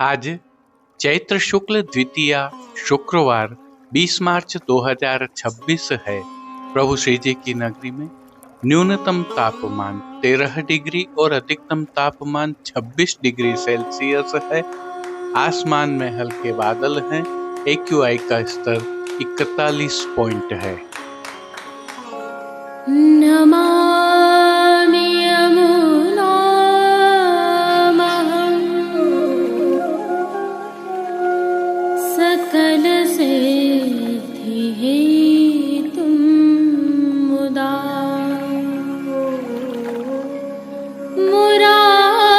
आज चैत्र शुक्ल द्वितीया शुक्रवार 20 मार्च 2026 है। प्रभु श्री जी की नगरी में न्यूनतम तापमान 13 डिग्री और अधिकतम तापमान 26 डिग्री सेल्सियस है। आसमान में हल्के बादल हैं। AQI का स्तर 41 पॉइंट है। नमामि यमुनामहं सकलसिद्धिहेतुं मुदा मुरारिपदपङ्कज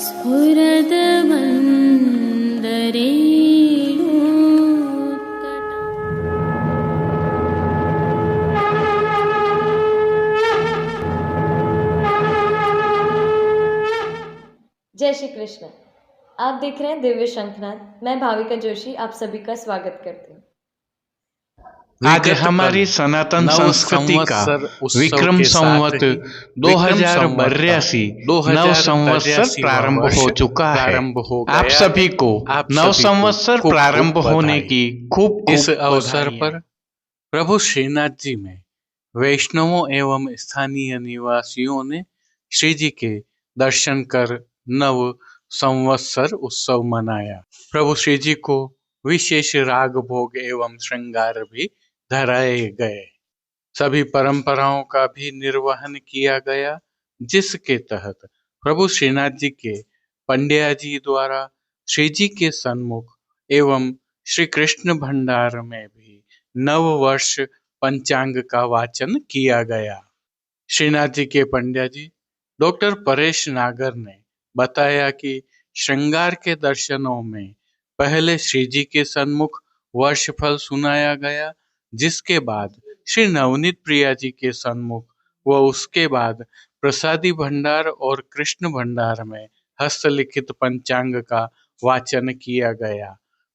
स्फुरद्वन्दरे जय श्री कृष्ण। आप देख रहे हैं दिव्य शंखनाद। मैं भाविका जोशी आप सभी का स्वागत करती हूँ। आज हमारी सनातन संस्कृति का विक्रम संवत 2082 नव संवत्सर प्रारंभ हो चुका है। आप सभी को नव संवत्सर प्रारंभ होने की खूब इस अवसर पर प्रभु श्रीनाथ जी में वैष्णवों एवं स्थानीय निवासियों ने श्री जी के दर्शन कर नव संवत्सर उत्सव मनाया। प्रभु श्री जी को विशेष राग भोग एवं श्रृंगार भी धराए गए। सभी परंपराओं का भी निर्वहन किया गया, जिसके तहत प्रभु श्रीनाथ जी के पंड्या जी द्वारा श्री जी के सन्मुख एवं श्री कृष्ण भंडार में भी नव वर्ष पंचांग का वाचन किया गया। श्रीनाथ जी के पंड्या जी डॉक्टर परेश नागर ने बताया कि श्रृंगार के दर्शनों में पहले श्री जी के सन्मुख वर्षफल सुनाया गया, जिसके बाद श्री नवनीत प्रिया जी के सन्मुख व उसके बाद प्रसादी भंडार और कृष्ण भंडार में हस्तलिखित पंचांग का वाचन किया गया।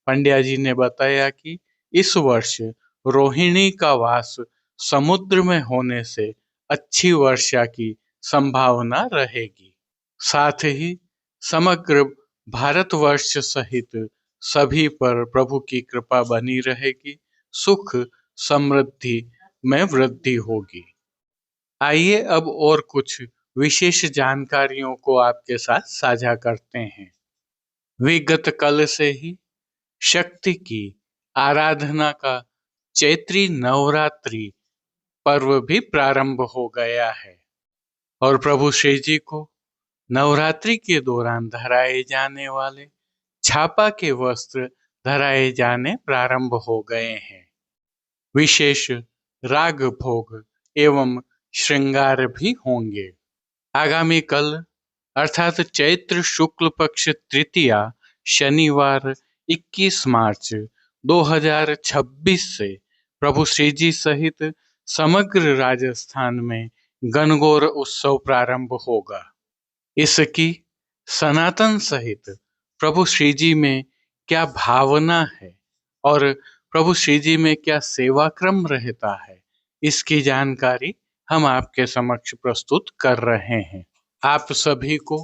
पंड्या जी ने बताया कि इस वर्ष रोहिणी का वास समुद्र में होने से अच्छी वर्षा की संभावना रहेगी। साथ ही समग्र भारतवर्ष सहित सभी पर प्रभु की कृपा बनी रहेगी, सुख समृद्धि में वृद्धि होगी। आइए अब और कुछ विशेष जानकारियों को आपके साथ साझा करते हैं। विगत कल से ही शक्ति की आराधना का चैत्री नवरात्रि पर्व भी प्रारंभ हो गया है और प्रभु श्री जी को नवरात्रि के दौरान धराए जाने वाले छापा के वस्त्र धराए जाने प्रारंभ हो गए हैं। विशेष राग भोग एवं श्रृंगार भी होंगे। आगामी कल अर्थात चैत्र शुक्ल पक्ष तृतीया शनिवार 21 मार्च 2026 से प्रभु श्री जी सहित समग्र राजस्थान में गणगौर उत्सव प्रारंभ होगा। इसकी सनातन सहित प्रभु श्री जी में क्या भावना है और प्रभु श्री जी में क्या सेवा क्रम रहता है, इसकी जानकारी हम आपके समक्ष प्रस्तुत कर रहे हैं। आप सभी को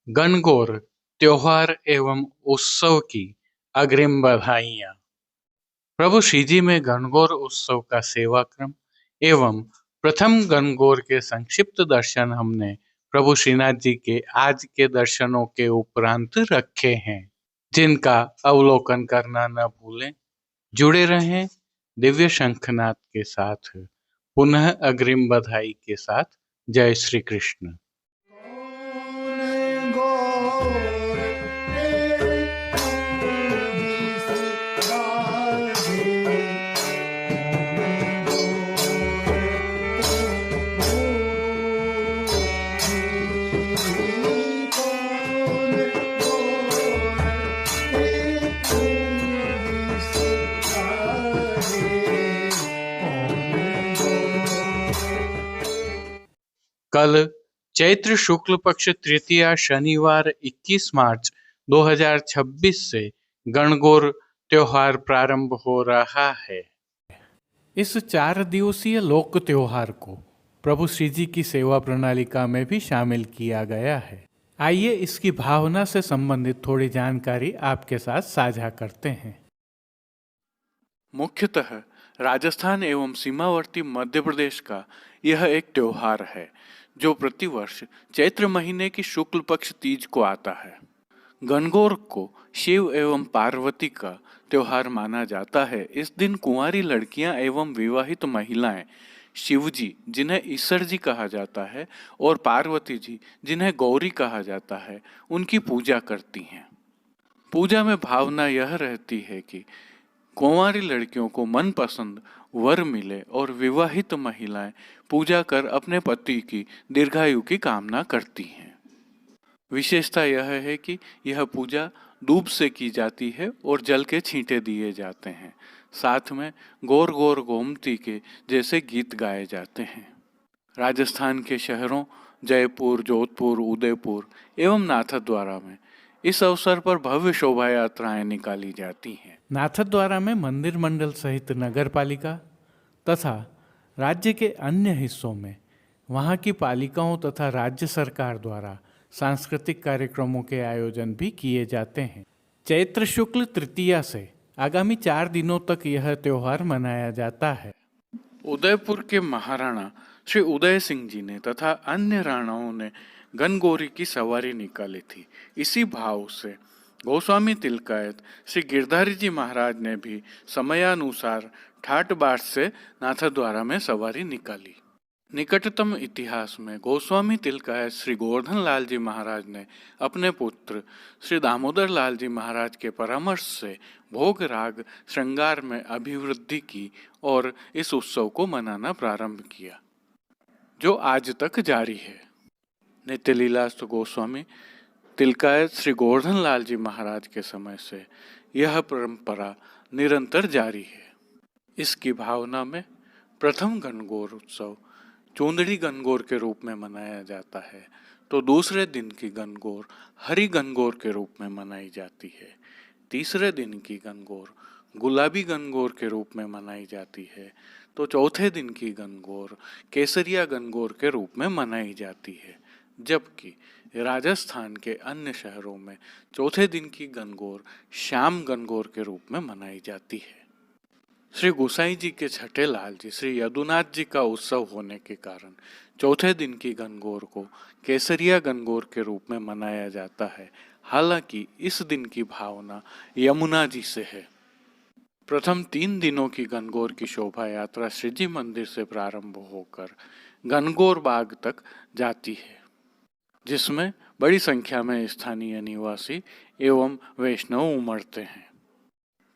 गणगौर त्योहार एवं उत्सव की अग्रिम बधाइयाँ। प्रभु श्री जी में गणगौर उत्सव का सेवा क्रम एवं प्रथम गणगौर के संक्षिप्त दर्शन हमने प्रभु श्रीनाथ जी के आज के दर्शनों के उपरांत रखे हैं, जिनका अवलोकन करना न भूलें। जुड़े रहें दिव्य शंखनाद के साथ। पुनः अग्रिम बधाई के साथ। जय श्री कृष्ण। कल चैत्र शुक्ल पक्ष तृतीया शनिवार 21 मार्च 2026 से गणगौर त्योहार प्रारंभ हो रहा है। इस 4 दिवसीय लोक त्योहार को प्रभु श्री जी की सेवा प्रणालिका में भी शामिल किया गया है। आइए इसकी भावना से संबंधित थोड़ी जानकारी आपके साथ साझा करते हैं। मुख्यतः राजस्थान एवं सीमावर्ती मध्य प्रदेश का यह एक त्योहार है जो प्रतिवर्ष चैत्र महीने की शुक्ल पक्ष तीज को आता है। गणगौर को शिव एवं पार्वती का त्योहार माना जाता है। इस दिन कुंवारी लड़कियां एवं विवाहित महिलाएं शिव जी जिन्हें ईश्वर जी कहा जाता है और पार्वती जी जिन्हें गौरी कहा जाता है उनकी पूजा करती हैं। पूजा में भावना यह रहती है कि कुंवारी लड़कियों को मनपसंद वर मिले और विवाहित महिलाएं पूजा कर अपने पति की दीर्घायु की कामना करती हैं। विशेषता यह है कि यह पूजा दूब से की जाती है और जल के छींटे दिए जाते हैं। साथ में गौर गौर गोमती के जैसे गीत गाए जाते हैं। राजस्थान के शहरों जयपुर, जोधपुर, उदयपुर एवं नाथद्वारा में इस अवसर पर भव्य शोभा यात्राएं निकाली जाती हैं। नाथद्वारा में मंदिर मंडल सहित नगर पालिका तथा राज्य के अन्य हिस्सों में वहाँ की पालिकाओं तथा राज्य सरकार द्वारा सांस्कृतिक कार्यक्रमों के आयोजन भी किए जाते हैं। चैत्र शुक्ल तृतीया से आगामी 4 दिनों तक यह त्योहार मनाया जाता है। उदयपुर के महाराणा श्री उदय सिंह जी ने तथा अन्य राणाओं ने गणगौरी की सवारी निकाली थी। इसी भाव से गोस्वामी तिलकायत श्री गिरधारी जी महाराज ने भी समयानुसार ठाट बाट से नाथद्वारा में सवारी निकाली। निकटतम इतिहास में गोस्वामी तिलकायत श्री गोवर्धन लाल जी महाराज ने अपने पुत्र श्री दामोदर लाल जी महाराज के परामर्श से भोग राग श्रृंगार में अभिवृद्धि की और इस उत्सव को मनाना प्रारंभ किया जो आज तक जारी है। नित्य लीलास्तु गोस्वामी तिलकायत श्री गोवर्धन लाल जी महाराज के समय से यह परंपरा निरंतर जारी है। इसकी भावना में प्रथम गणगौर उत्सव चूंदड़ी गणगौर के रूप में मनाया जाता है तो दूसरे दिन की गणगौर हरी गणगौर के रूप में मनाई जाती है। तीसरे दिन की गणगौर गुलाबी गणगौर के रूप में मनाई जाती है तो चौथे दिन की गणगौर केसरिया गणगौर के रूप में मनाई जाती है। जबकि राजस्थान के अन्य शहरों में चौथे दिन की गणगौर श्याम गणगौर के रूप में मनाई जाती है। श्री गोसाई जी के छठे लाल जी श्री यदुनाथ जी का उत्सव होने के कारण चौथे दिन की गणगौर को केसरिया गणगौर के रूप में मनाया जाता है। हालांकि इस दिन की भावना यमुना जी से है। प्रथम 3 दिनों की गणगौर की शोभा यात्रा श्रीजी मंदिर से प्रारंभ होकर गणगौर बाग तक जाती है जिसमें बड़ी संख्या में स्थानीय निवासी एवं वैष्णव उमड़ते हैं।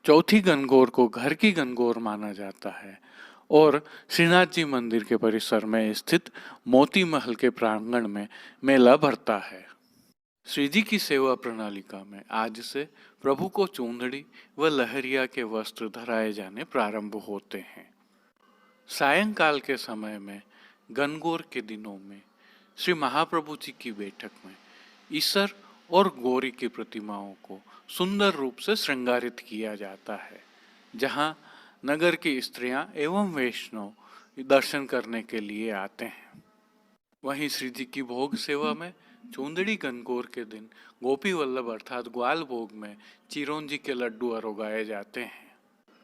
चौथी गणगौर को घर की गणगौर माना जाता है और श्रीनाथ जी मंदिर के परिसर में स्थित मोती महल के प्रांगण में मेला भरता है। श्री जी की सेवा प्रणालिका में आज से प्रभु को चूंदड़ी व लहरिया के वस्त्र धराए जाने प्रारंभ होते हैं। सायंकाल के समय में गणगौर के दिनों में श्री महाप्रभु जी की बैठक में ईश्वर और गौरी की प्रतिमाओं को सुंदर रूप से श्रृंगारित किया जाता है, जहां नगर की स्त्रियां एवं वैष्णव दर्शन करने के लिए आते हैं। वहीं श्री जी की भोग सेवा में चूंदड़ी गणगौर के दिन गोपी वल्लभ अर्थात ग्वाल भोग में चिरौंजी के लड्डू अरोगाए जाते हैं।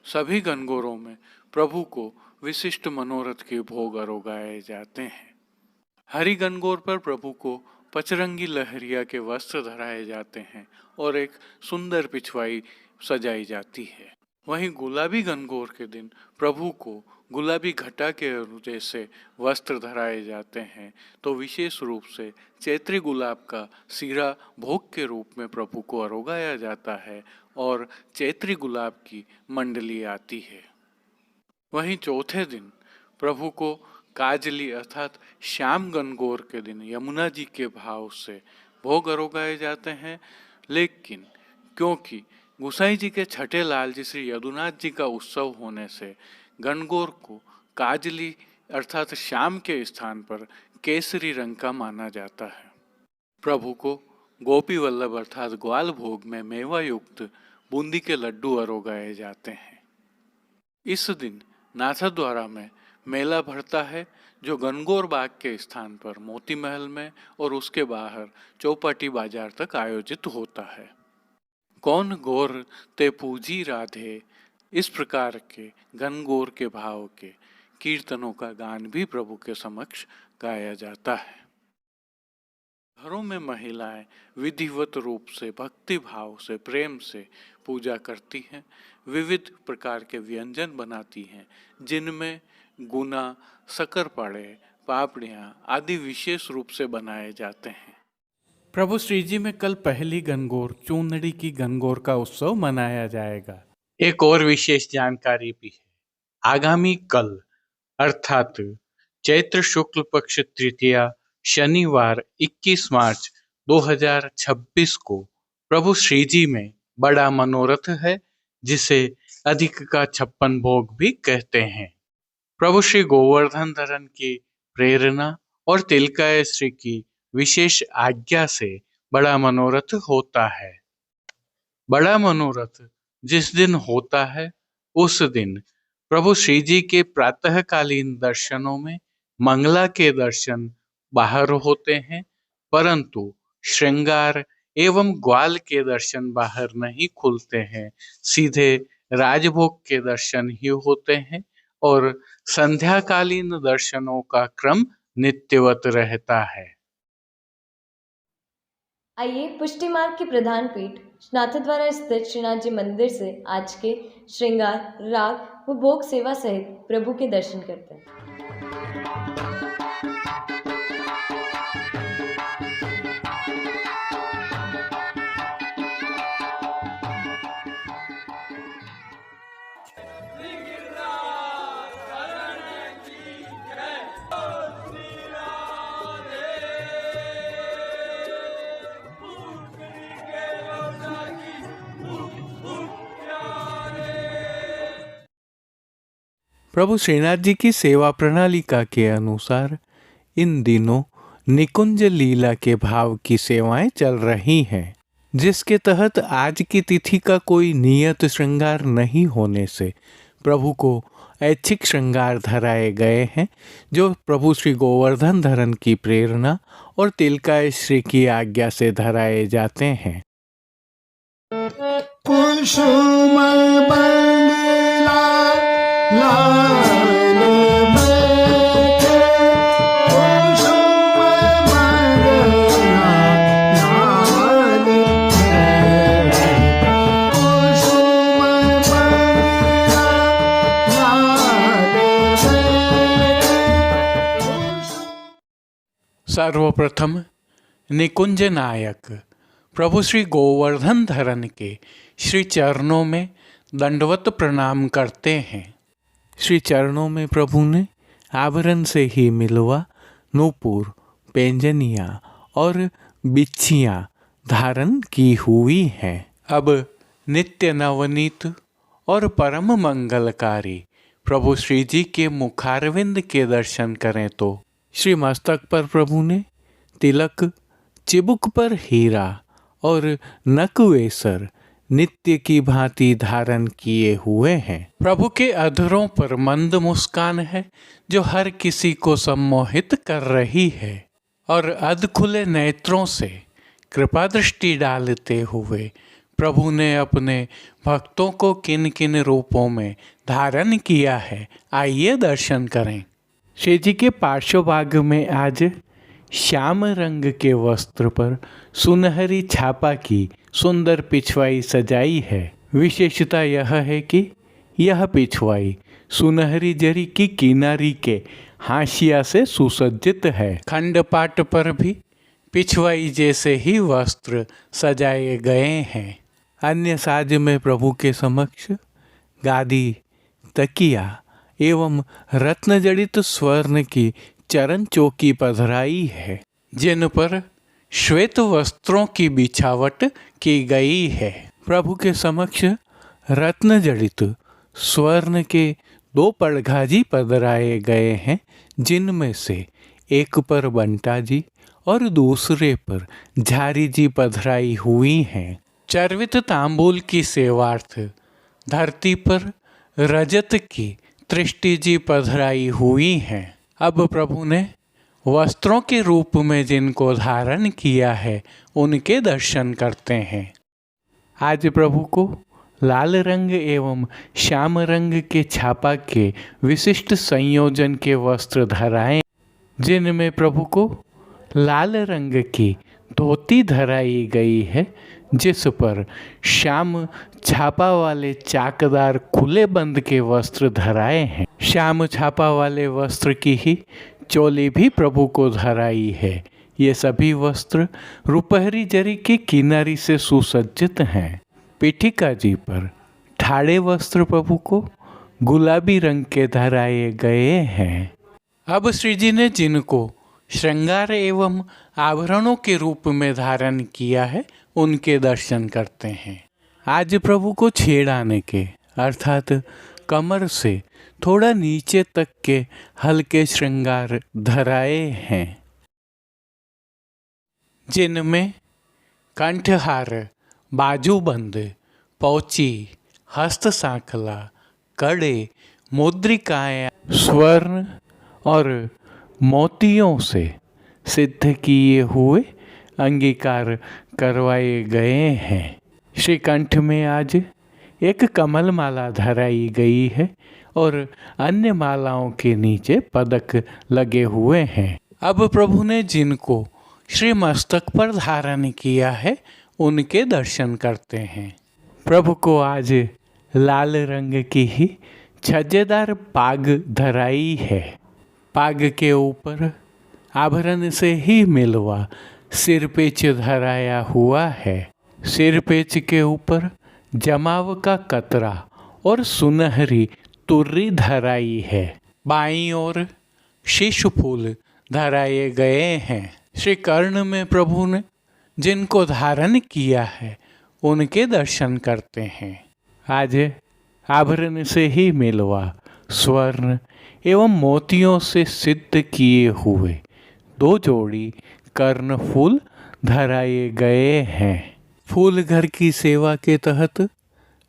सभी गणगौरों में प्रभु को विशिष्ट मनोरथ के भोग अरोगाए जाते हैं। हरी गणगौर पर प्रभु को पचरंगी लहरिया के वस्त्र धराए जाते हैं और एक सुंदर पिछवाई सजाई जाती है। वहीं गुलाबी गणगौर के दिन प्रभु को गुलाबी घटा के जैसे वस्त्र धराए जाते हैं तो विशेष रूप से चैत्री गुलाब का सीरा भोग के रूप में प्रभु को अरोगाया जाता है और चैत्री गुलाब की मंडली आती है। वहीं चौथे दिन प्रभु को काजली अर्थात श्याम गणगौर के दिन यमुना जी के भाव से भोग अरोगाए जाते हैं, लेकिन क्योंकि गोसाई जी के छठे लाल जी श्री यदुनाथ जी का उत्सव होने से गणगौर को काजली अर्थात श्याम के स्थान पर केसरी रंग का माना जाता है। प्रभु को गोपी वल्लभ अर्थात ग्वाल भोग में मेवा युक्त बूंदी के लड्डू अरोगाए जाते हैं। इस दिन नाथद्वारा में मेला भरता है जो गणगौर बाग के स्थान पर मोती महल में और उसके बाहर चौपाटी बाजार तक आयोजित होता है। कौन गौर ते पूजी राधे, इस प्रकार के गणगौर के भाव के कीर्तनों का गान भी प्रभु के समक्ष गाया जाता है। घरों में महिलाएं विधिवत रूप से भक्ति भाव से प्रेम से पूजा करती हैं, विविध प्रकार के व्यंजन बनाती हैं जिनमें गुना, शक्करपारे, पापड़ियाँ आदि विशेष रूप से बनाए जाते हैं। प्रभु श्री जी में कल पहली गणगौर चूनड़ी की गणगौर का उत्सव मनाया जाएगा। एक और विशेष जानकारी भी है। आगामी कल अर्थात चैत्र शुक्ल पक्ष तृतीया शनिवार 21 मार्च 2026 को प्रभु श्री जी में बड़ा मनोरथ है, जिसे अधिक का 56 भोग भी कहते हैं। प्रभु श्री गोवर्धन धरन की प्रेरणा और तिलकाय श्री की विशेष आज्ञा से बड़ा मनोरथ होता है। बड़ा मनोरथ जिस दिन होता है उस दिन प्रभु श्री जी के प्रातःकालीन दर्शनों में मंगला के दर्शन बाहर होते हैं, परंतु श्रृंगार एवं ग्वाल के दर्शन बाहर नहीं खुलते हैं, सीधे राजभोग के दर्शन ही होते हैं और संध्याकालीन दर्शनों का क्रम नित्यवत रहता है। आइए पुष्टि मार्ग की प्रधान पीठ नाथद्वारा स्थित श्रीनाथ जी मंदिर से आज के श्रृंगार, राग व भोग सेवा सहित प्रभु के दर्शन करते हैं। प्रभु श्रीनाथ जी की सेवा प्रणालिका के अनुसार इन दिनों निकुंज लीला के भाव की सेवाएं चल रही हैं, जिसके तहत आज की तिथि का कोई नियत श्रृंगार नहीं होने से प्रभु को ऐच्छिक श्रृंगार धराए गए हैं, जो प्रभु श्री गोवर्धन धरन की प्रेरणा और तिलकाय श्री की आज्ञा से धराए जाते हैं। कुसुम बंगला लाल बैठे, कुसुम बंगला लाल बैठे, कुसुम बंगला लाल बैठे। सर्वप्रथम निकुंज नायक प्रभु श्री गोवर्धन धरन के श्री चरणों में दंडवत प्रणाम करते हैं। श्री चरणों में प्रभु ने आभरण से ही मिलवा, नूपुर, पैंजनिया और बिच्छियाँ धारण की हुई हैं। अब नित्य नवनीत और परम मंगलकारी प्रभु श्री जी के मुखारविंद के दर्शन करें तो श्री मस्तक पर प्रभु ने तिलक, चिबुक पर हीरा और नकवेसर नित्य की भांति धारण किए हुए हैं। प्रभु के अधरों पर मंद मुस्कान है जो हर किसी को सम्मोहित कर रही है, और अध खुले नेत्रों से कृपा दृष्टि डालते हुए प्रभु ने अपने भक्तों को किन किन रूपों में धारण किया है, आइए दर्शन करें। श्री जी के पार्श्वभाग में आज श्याम रंग के वस्त्र पर सुनहरी छापा की सुंदर पिछवाई सजाई है। विशेषता यह है कि यह पिछवाई सुनहरी जरी की किनारी के हाशिया से सुसज्जित है। खंडपाट पर भी पिछवाई जैसे ही वस्त्र सजाए गए हैं। अन्य साज में प्रभु के समक्ष गादी, तकिया एवं रत्न जड़ित स्वर्ण की चरण चौकी पधराई है, जिन पर श्वेत वस्त्रों की बिछावट की गई है। प्रभु के समक्ष रत्न जड़ित स्वर्ण के 2 पड़घाजी पधराए गए हैं, जिनमें से एक पर बंटा जी और दूसरे पर झारी जी पधराई हुई हैं। चर्वित तांबूल की सेवार्थ धरती पर रजत की सृष्टि जी पधराई हुई हैं। अब प्रभु ने वस्त्रों के रूप में जिनको धारण किया है उनके दर्शन करते हैं। आज प्रभु को लाल रंग एवं श्याम रंग के छापा के विशिष्ट संयोजन के वस्त्र धराएं, जिनमें प्रभु को लाल रंग की धोती धराई गई है, जिस पर श्याम छापा वाले चाकदार खुले बंद के वस्त्र धराए हैं। श्याम छापा वाले वस्त्र की ही चोली भी प्रभु को धराई है। ये सभी वस्त्र रुपहरी जरी की किनारी से सुसज्जित हैं। पीठिका जी पर ठाड़े वस्त्र प्रभु को गुलाबी रंग के धराए गए हैं। अब श्री जी ने जिनको श्रृंगार एवं आभरणों के रूप में धारण किया है उनके दर्शन करते हैं। आज प्रभु को छेड़ाने के अर्थात कमर से थोड़ा नीचे तक के हल्के श्रृंगार धराए हैं, जिनमें कंठहार, बाजूबंद, पौची, हस्त सांखला, कड़े, मुद्रिकाएं, स्वर्ण और मोतियों से सिद्ध किए हुए अंगीकार करवाए गए हैं। श्री कंठ में आज एक कमल माला धराई गई है और अन्य मालाओं के नीचे पदक लगे हुए हैं। अब प्रभु ने जिनको श्री मस्तक पर धारण किया है उनके दर्शन करते हैं। प्रभु को आज लाल रंग की ही छज्जेदार पाग धराई है। पाग के ऊपर आभरण से ही मिलवा सिरपेच धराया हुआ है। सिरपेच के ऊपर जमाव का कतरा और सुनहरी तुर्री धराई है। बाईं ओर शीश फूल धराए गए हैं। श्री कर्ण में प्रभु ने जिनको धारण किया है उनके दर्शन करते हैं। आज आभरण से ही मिलवा स्वर्ण एवं मोतियों से सिद्ध किए हुए 2 जोड़ी कर्ण फूल धराए गए हैं। फूल घर की सेवा के तहत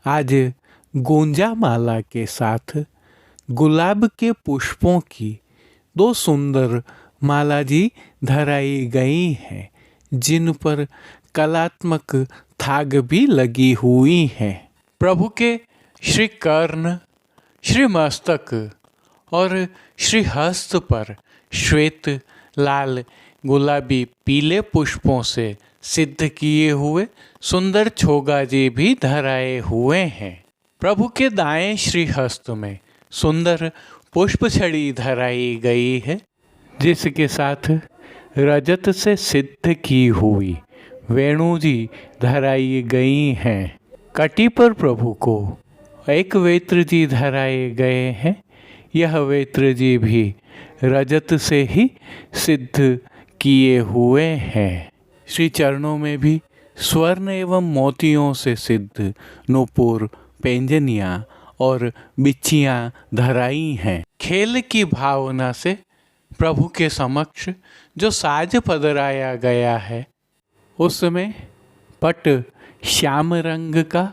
आज गुंजा माला के साथ गुलाब के पुष्पों की 2 सुंदर माला जी धराई गई हैं, जिन पर कलात्मक थाग भी लगी हुई हैं। प्रभु के श्री कर्ण, श्री मस्तक और श्री हस्त पर श्वेत, लाल, गुलाबी, पीले पुष्पों से सिद्ध किए हुए सुंदर छोगा जी भी धराए हुए हैं। प्रभु के दाएं श्री हस्त में सुंदर पुष्प छड़ी धराई गई है, जिसके साथ रजत से सिद्ध की हुई वेणु जी धराई गई हैं। कटी पर प्रभु को एक वेत्र जी धराए गए हैं। यह वेत्र जी भी रजत से ही सिद्ध किए हुए हैं। श्री चरणों में भी स्वर्ण एवं मोतियों से सिद्ध नूपुर, पैंजनियाँ और बिच्छियाँ धराई हैं। खेल की भावना से प्रभु के समक्ष जो साज पधराया गया है उसमें पट श्याम रंग का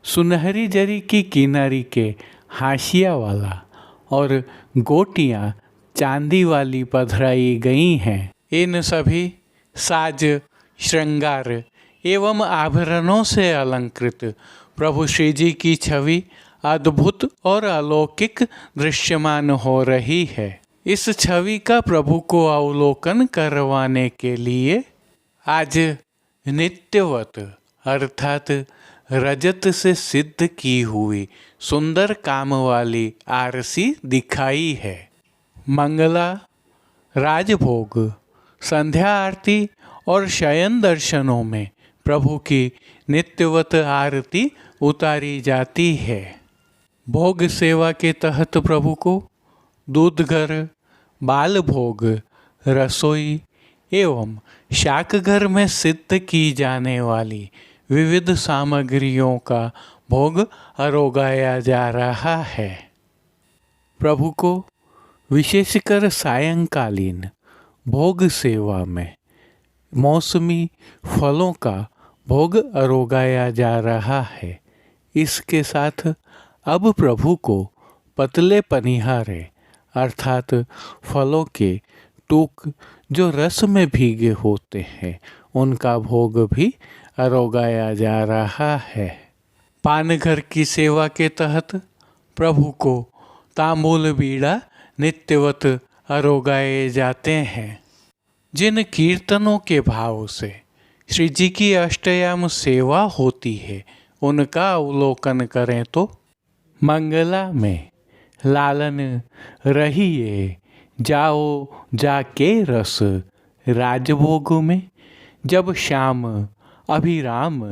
सुनहरी जरी की किनारी के हाशिया वाला और गोटियाँ चांदी वाली पधराई गई हैं। इन सभी साज, श्रृंगार एवं आभरणों से अलंकृत प्रभु श्री जी की छवि अद्भुत और अलौकिक दृश्यमान हो रही है। इस छवि का प्रभु को अवलोकन करवाने के लिए आज नित्यवत अर्थात रजत से सिद्ध की हुई सुंदर काम वाली आरसी दिखाई है। मंगला, राजभोग, संध्या आरती और शयन दर्शनों में प्रभु की नित्यवत आरती उतारी जाती है। भोग सेवा के तहत प्रभु को दूध घर, बाल भोग, रसोई एवं शाक घर में सिद्ध की जाने वाली विविध सामग्रियों का भोग अरोगाया जा रहा है। प्रभु को विशेषकर सायंकालीन भोग सेवा में मौसमी फलों का भोग अरोगाया जा रहा है। इसके साथ अब प्रभु को पतले पनिहारे अर्थात फलों के टूक जो रस में भीगे होते हैं, उनका भोग भी अरोगाया जा रहा है। पानघर की सेवा के तहत प्रभु को तांबूल बीड़ा नित्यवत अरोगाए जाते हैं। जिन कीर्तनों के भाव से श्री जी की अष्टयाम सेवा होती है, उनका अवलोकन करें तो मंगला में लालन रहिए जाओ जाके रस राजभोग में, जब श्याम अभिराम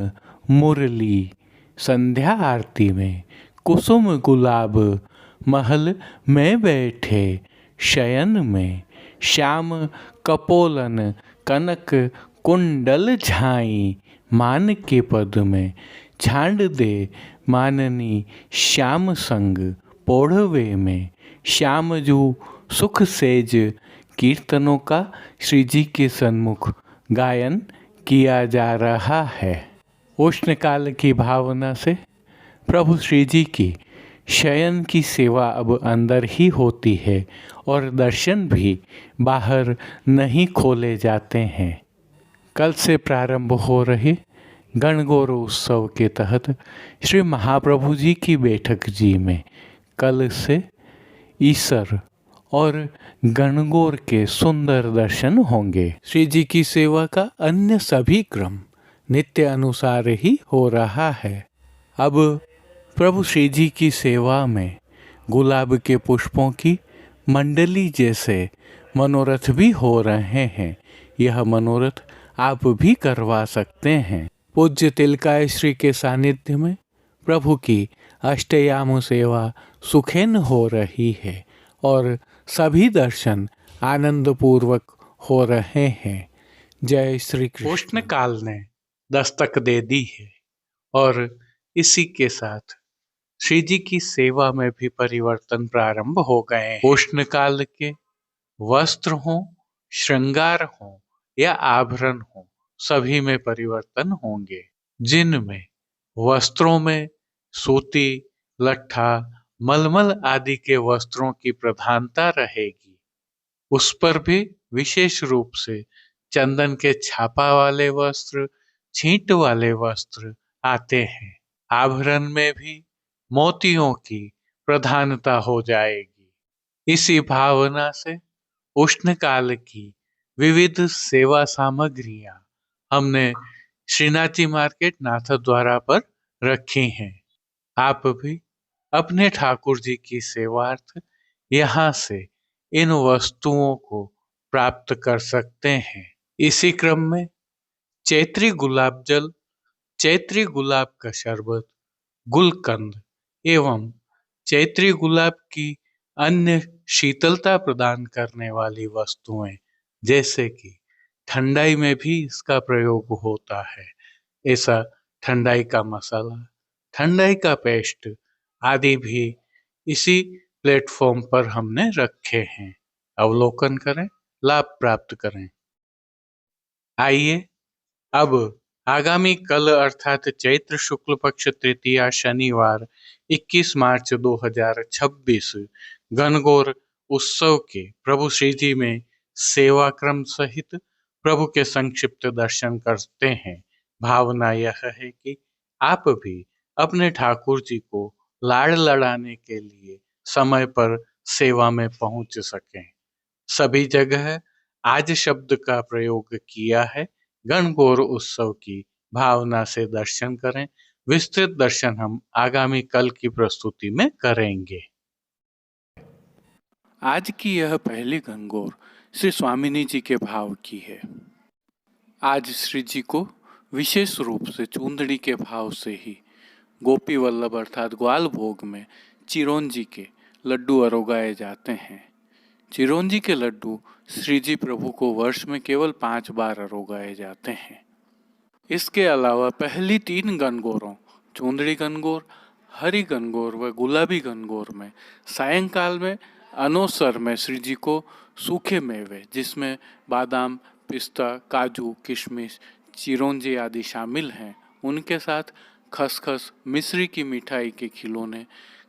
मुरली संध्या आरती में, कुसुम गुलाब महल में बैठे शयन में, श्याम कपोलन कनक कुंडल झाई मान के पद में, छांड दे माननी श्याम संग पोढ़वे में, श्याम जू सुख सेज कीर्तनों का श्री जी के सन्मुख गायन किया जा रहा है। उष्ण काल की भावना से प्रभु श्री जी की शयन की सेवा अब अंदर ही होती है और दर्शन भी बाहर नहीं खोले जाते हैं। कल से प्रारंभ हो रहे गणगौर उत्सव के तहत श्री महाप्रभु जी की बैठक जी में कल से ईसर और गणगौर के सुंदर दर्शन होंगे। श्री जी की सेवा का अन्य सभी क्रम नित्य अनुसार ही हो रहा है। अब प्रभु श्री जी की सेवा में गुलाब के पुष्पों की मंडली जैसे मनोरथ भी हो रहे हैं। यह मनोरथ आप भी करवा सकते हैं। पूज्य तिलकाय श्री के सानिध्य में प्रभु की अष्टयाम सेवा सुखेन हो रही है और सभी दर्शन आनंद पूर्वक हो रहे हैं। जय श्री कृष्ण। उष्ण काल ने दस्तक दे दी है और इसी के साथ श्री जी की सेवा में भी परिवर्तन प्रारंभ हो गए हैं। उष्ण काल के वस्त्र हो, श्रृंगार हो या आभरण हो, सभी में परिवर्तन होंगे। जिनमें वस्त्रों में सूती, लट्ठा, मलमल आदि के वस्त्रों की प्रधानता रहेगी, उस पर भी विशेष रूप से चंदन के छापा वाले वस्त्र, छींट वाले वस्त्र आते हैं। आभरण में भी मोतियों की प्रधानता हो जाएगी। इसी भावना से उष्णकाल की विविध सेवा सामग्रियां हमने श्रीनाथजी मार्केट नाथद्वारा पर रखी हैं। आप भी अपने ठाकुर जी की सेवार्थ यहाँ से इन वस्तुओं को प्राप्त कर सकते हैं। इसी क्रम में चैत्री गुलाब जल, चैत्री गुलाब का शरबत, गुलकंद एवं चैत्री गुलाब की अन्य शीतलता प्रदान करने वाली वस्तुएं, जैसे कि ठंडाई में भी इसका प्रयोग होता है, ऐसा ठंडाई का मसाला, ठंडाई का पेस्ट आदि भी इसी प्लेटफॉर्म पर हमने रखे हैं। अवलोकन करें, लाभ प्राप्त करें। आइए अब आगामी कल अर्थात चैत्र शुक्ल पक्ष तृतीया शनिवार 21 मार्च 2026 गणगौर उत्सव के प्रभु श्री जी में सेवा क्रम सहित प्रभु के संक्षिप्त दर्शन करते हैं। भावना यह है कि आप भी अपने ठाकुर जी को लाड़ लड़ाने के लिए समय पर सेवा में पहुंच सकें। सभी जगह आज शब्द का प्रयोग किया है। गणगौर उत्सव की भावना से दर्शन करें। विस्तृत दर्शन हम आगामी कल की प्रस्तुति में करेंगे। आज की यह पहली गणगौर श्री स्वामिनी जी के भाव की है। आज श्री जी को विशेष रूप से चूंदड़ी के भाव से ही गोपी वल्लभ अर्थात ग्वाल भोग में चिरौंजी के लड्डू अरोगाए जाते हैं। चिरौंजी के लड्डू श्री जी प्रभु को वर्ष में केवल 5 बार अरोगाए जाते हैं। इसके अलावा पहली 3 गणगौरों चूंदड़ी गणगौर, हरी गणगौर व गुलाबी गणगौर में सायंकाल में अनोसर में श्री जी को सूखे मेवे जिसमें बादाम, पिस्ता, काजू, किशमिश, चिरौंजी आदि शामिल हैं, उनके साथ खसखस, मिश्री की मिठाई के खिलौने,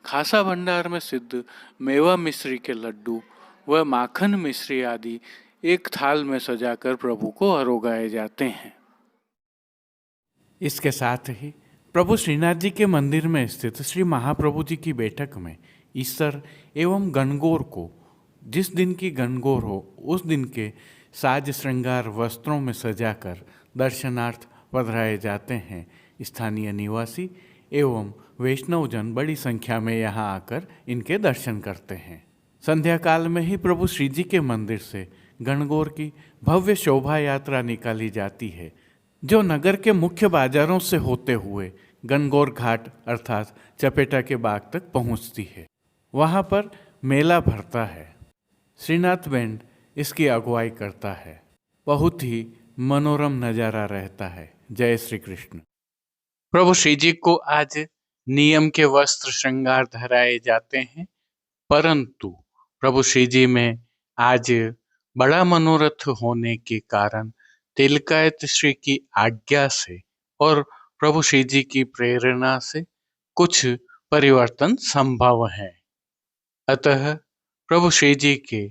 खासा भंडार में सिद्ध मेवा मिश्री के लड्डू व माखन मिश्री आदि एक थाल में सजाकर प्रभु को आरोगाए जाते हैं। इसके साथ ही प्रभु श्रीनाथ जी के मंदिर में स्थित श्री महाप्रभु जी की बैठक में ईसर एवं गणगौर को जिस दिन की गणगौर हो उस दिन के साज श्रृंगार वस्त्रों में सजाकर दर्शनार्थ पधराए जाते हैं। स्थानीय निवासी एवं वैष्णवजन बड़ी संख्या में यहाँ आकर इनके दर्शन करते हैं। संध्या काल में ही प्रभु श्री जी के मंदिर से गणगौर की भव्य शोभा यात्रा निकाली जाती है, जो नगर के मुख्य बाजारों से होते हुए गणगौर घाट अर्थात चपेटा के बाग तक पहुंचती है। वहां पर मेला भरता है। श्रीनाथ बैंड इसकी अगुवाई करता है। बहुत ही मनोरम नजारा रहता है। जय श्री कृष्ण। प्रभु श्री जी को आज नियम के वस्त्र श्रृंगार धराए जाते हैं, परंतु प्रभु श्री जी में आज बड़ा मनोरथ होने के कारण तिलकायत श्री की आज्ञा से और प्रभु श्री जी की प्रेरणा से कुछ परिवर्तन संभव है। अतः प्रभु श्री जी के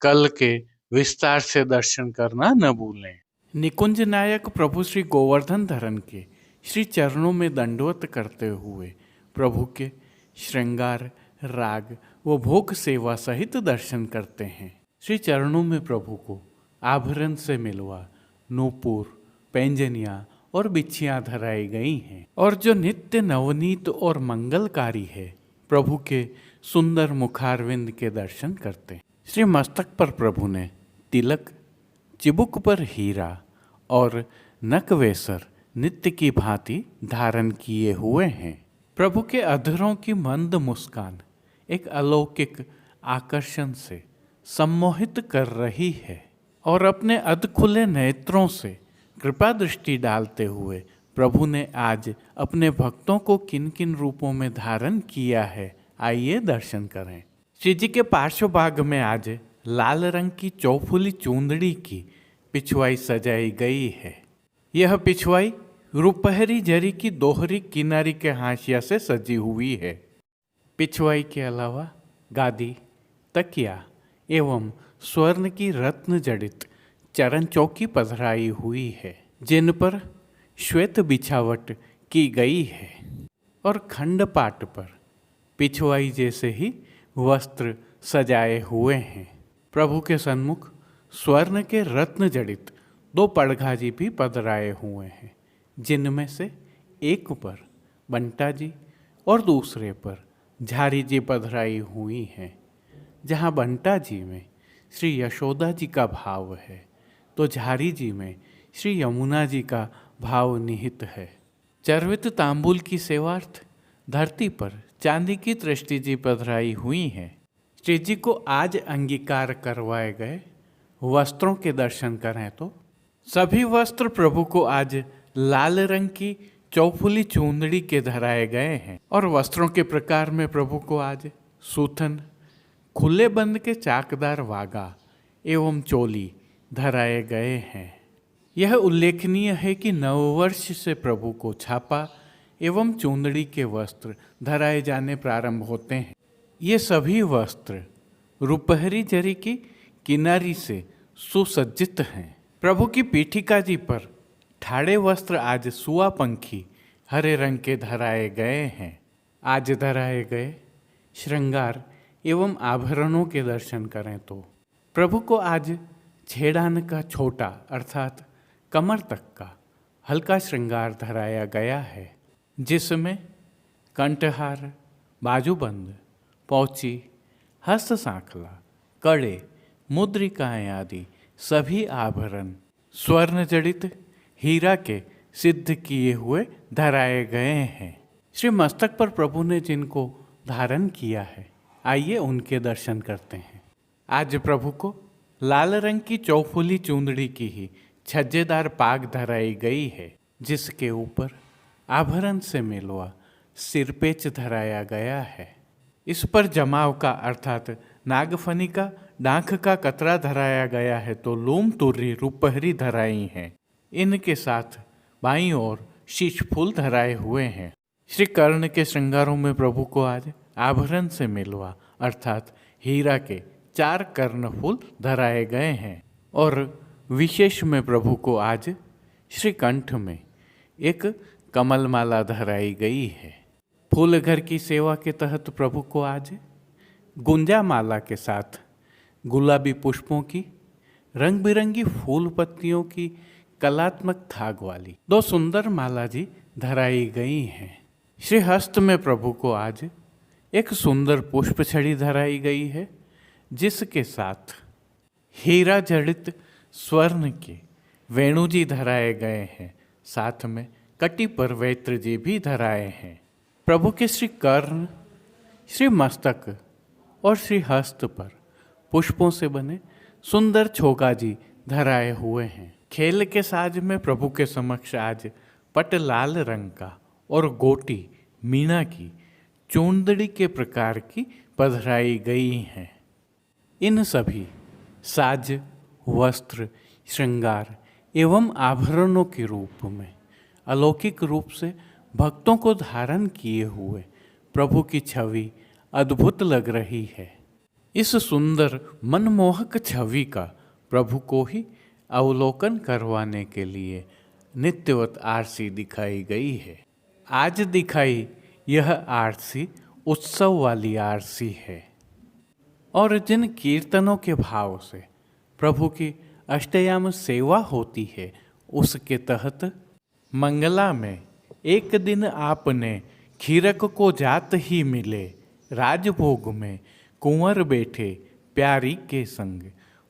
कल के विस्तार से दर्शन करना न भूलें। निकुंज नायक प्रभु श्री गोवर्धन धरन के श्री चरणों में दंडवत करते हुए प्रभु के श्रृंगार राग व भोग सेवा सहित दर्शन करते हैं। श्री चरणों में प्रभु को आभरण से मिलवा नूपुर, पैंजनियाँ और बिछियाँ धराई गई हैं और जो नित्य नवनीत और मंगलकारी है प्रभु के सुंदर मुखारविंद के दर्शन करते हैं। श्री मस्तक पर प्रभु ने तिलक, चिबुक पर हीरा और नकवेसर नित्य की भांति धारण किए हुए हैं। प्रभु के अधरों की मंद मुस्कान एक अलौकिक आकर्षण से सम्मोहित कर रही है और अपने अध खुले नेत्रों से कृपा दृष्टि डालते हुए प्रभु ने आज अपने भक्तों को किन किन रूपों में धारण किया है, आइए दर्शन करें। श्री जी के पार्श्व भाग में आज लाल रंग की चौफुली चूंदड़ी की पिछवाई सजाई गई है। यह पिछवाई रुपहरी जरी की दोहरी किनारी के हाशिया से सजी हुई है। पिछवाई के अलावा गादी, तकिया एवं स्वर्ण की रत्न जड़ित चरण चौकी पधराई हुई है, जिन पर श्वेत बिछावट की गई है और खंड पाट पर पिछवाई जैसे ही वस्त्र सजाए हुए हैं। प्रभु के सन्मुख स्वर्ण के रत्न जड़ित 2 पड़घाजी भी पधराए हुए हैं, जिनमें से एक पर बंटा जी और दूसरे पर झारी जी पधराई हुई हैं। जहाँ बंटा जी में श्री यशोदा जी का भाव है तो झारी जी में श्री यमुना जी का भाव निहित है। चर्वित तांबूल की सेवार्थ धरती पर चांदी की दृष्टि जी पधराई हुई है। श्री जी को आज अंगीकार करवाए गए वस्त्रों के दर्शन करें तो सभी वस्त्र प्रभु को आज लाल रंग की चौफुली चूंदड़ी के धराए गए हैं और वस्त्रों के प्रकार में प्रभु को आज सूथन, खुले बंद के चाकदार वागा एवं चोली धराए गए हैं। यह उल्लेखनीय है कि नववर्ष से प्रभु को छापा एवं चूंदड़ी के वस्त्र धराए जाने प्रारंभ होते हैं। ये सभी वस्त्र रुपहरी जरी की किनारी से सुसज्जित हैं। प्रभु की पीठिका जी पर ठाड़े वस्त्र आज सुआ पंखी हरे रंग के धराए गए हैं। आज धराए गए श्रृंगार एवं आभरणों के दर्शन करें तो प्रभु को आज छेड़ान का छोटा अर्थात कमर तक का हल्का श्रृंगार धराया गया है, जिसमें कंठहार, बाजूबंद, पौची, हस्त सांखला, कड़े, मुद्रिकाएं आदि सभी आभरण स्वर्ण जड़ित हीरा के सिद्ध किए हुए धराए गए हैं। श्री मस्तक पर प्रभु ने जिनको धारण किया है, आइए उनके दर्शन करते हैं। आज प्रभु को लाल रंग की चौफुली चूंदड़ी की ही छज्जेदार पाग धराई गई है, जिसके ऊपर आभरण से मिलवा सिरपेच धराया गया है। इस पर जमाव का अर्थात नागफनी का डांख का कतरा धराया गया है तो लूम तुर्री रुपहरी धराई हैं। इनके साथ बाईं ओर शीश फूल धराए हुए हैं। श्री कर्ण के श्रृंगारों में प्रभु को आज आभरण से मिलवा अर्थात हीरा के 4 कर्णफूल धराए गए हैं। और विशेष में प्रभु को आज श्री कंठ में एक कमल माला धराई गई है। फूल घर की सेवा के तहत प्रभु को आज गुंजा माला के साथ गुलाबी पुष्पों की रंग बिरंगी फूल पत्तियों की कलात्मक थाग वाली 2 सुंदर माला जी धराई गई हैं। श्री हस्त में प्रभु को आज एक सुंदर पुष्प छड़ी धराई गई है, जिसके साथ हीरा जड़ित स्वर्ण के वेणु जी धराए गए हैं। साथ में कटी पर वैत्र जी भी धराए हैं। प्रभु के श्री कर्ण, श्री मस्तक और श्री हस्त पर पुष्पों से बने सुंदर छोगा जी धराए हुए हैं। खेल के साज में प्रभु के समक्ष आज पट लाल रंग का और गोटी मीना की चूंदड़ी के प्रकार की पधराई गई हैं। इन सभी साज, वस्त्र, श्रृंगार एवं आभरणों के रूप में अलौकिक रूप से भक्तों को धारण किए हुए प्रभु की छवि अद्भुत लग रही है। इस सुंदर मनमोहक छवि का प्रभु को ही अवलोकन करवाने के लिए नित्यवत आरसी दिखाई गई है। आज दिखाई यह आरसी उत्सव वाली आरसी है और जिन कीर्तनों के भाव से प्रभु की अष्टयाम सेवा होती है, उसके तहत मंगला में एक दिन आपने खीरक को जात ही मिले, राजभोग में कुंवर बैठे प्यारी के संग,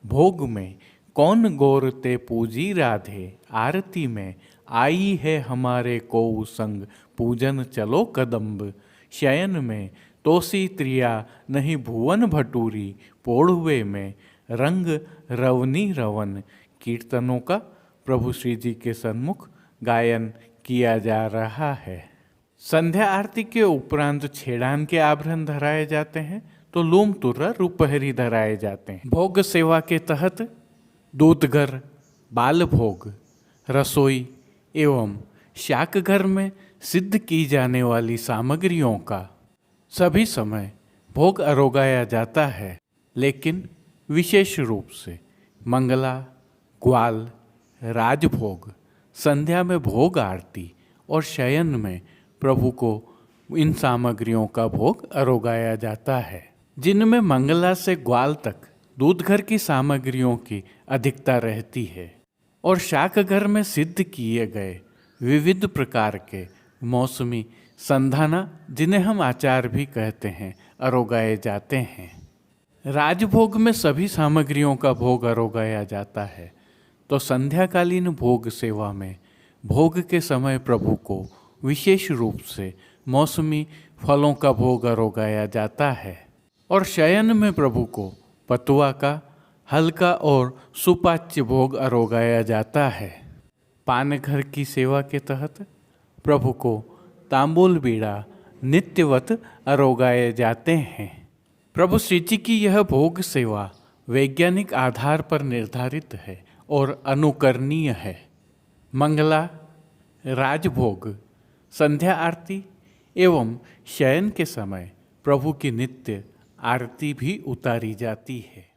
भोग में कौन गौर ते पूजी राधे, आरती में आई है हमारे को संग, पूजन चलो कदम्ब, शयन में तोसी त्रिया नहीं भुवन भटूरी, पोढ़ुए में रंग रवनी रवन। कीर्तनों का प्रभु श्री जी के सन्मुख गायन किया जा रहा है। संध्या आरती के उपरांत छेड़ान के आभरण धराए जाते हैं तो लूम तुर्रा रुपहरी धराए जाते हैं। भोग सेवा के तहत दूधघर, बाल भोग, रसोई एवं शाक घर में सिद्ध की जाने वाली सामग्रियों का सभी समय भोग अरोगाया जाता है, लेकिन विशेष रूप से मंगला, ग्वाल, राजभोग, संध्या में भोग आरती और शयन में प्रभु को इन सामग्रियों का भोग अरोगाया जाता है, जिनमें मंगला से ग्वाल तक दूधघर की सामग्रियों की अधिकता रहती है और शाक घर में सिद्ध किए गए विविध प्रकार के मौसमी संधाना, जिन्हें हम आचार भी कहते हैं, अरोगाए जाते हैं। राजभोग में सभी सामग्रियों का भोग अरोगाया जाता है, तो संध्याकालीन भोग सेवा में भोग के समय प्रभु को विशेष रूप से मौसमी फलों का भोग अरोगाया जाता है और शयन में प्रभु को पतुआ का हल्का और सुपाच्य भोग अरोगाया जाता है। पान घर की सेवा के तहत प्रभु को तांबूल बीड़ा नित्यवत अरोगाए जाते हैं। प्रभु श्री जी की यह भोग सेवा वैज्ञानिक आधार पर निर्धारित है और अनुकरणीय है। मंगला, राजभोग, संध्या आरती एवं शयन के समय प्रभु की नित्य आरती भी उतारी जाती है।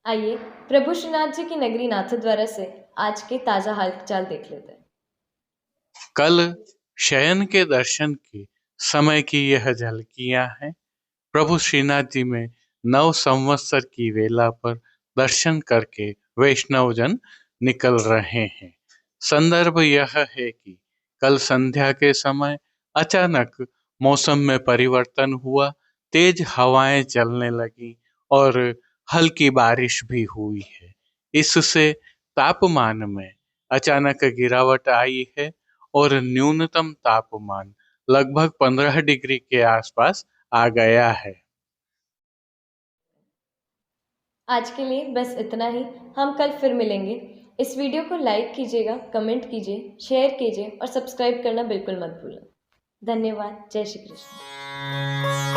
आइए प्रभु श्रीनाथ जी की नगरी नाथद्वारा से आज के ताजा हालचाल देख लेते हैं। कल शयन के दर्शन के समय की यह झलकियां हैं। प्रभु श्रीनाथ जी में नव संवत्सर की वेला पर दर्शन करके वैष्णव जन निकल रहे हैं। संदर्भ यह है कि कल संध्या के समय अचानक मौसम में परिवर्तन हुआ, तेज हवाएं चलने लगी और हल्की बारिश भी हुई है। इससे तापमान में अचानक गिरावट आई है और न्यूनतम तापमान लगभग 15 डिग्री के आसपास आ गया है। आज के लिए बस इतना ही। हम कल फिर मिलेंगे। इस वीडियो को लाइक कीजिएगा, कमेंट कीजिए, शेयर कीजिए और सब्सक्राइब करना बिल्कुल मत भूलें। धन्यवाद। जय श्री कृष्ण।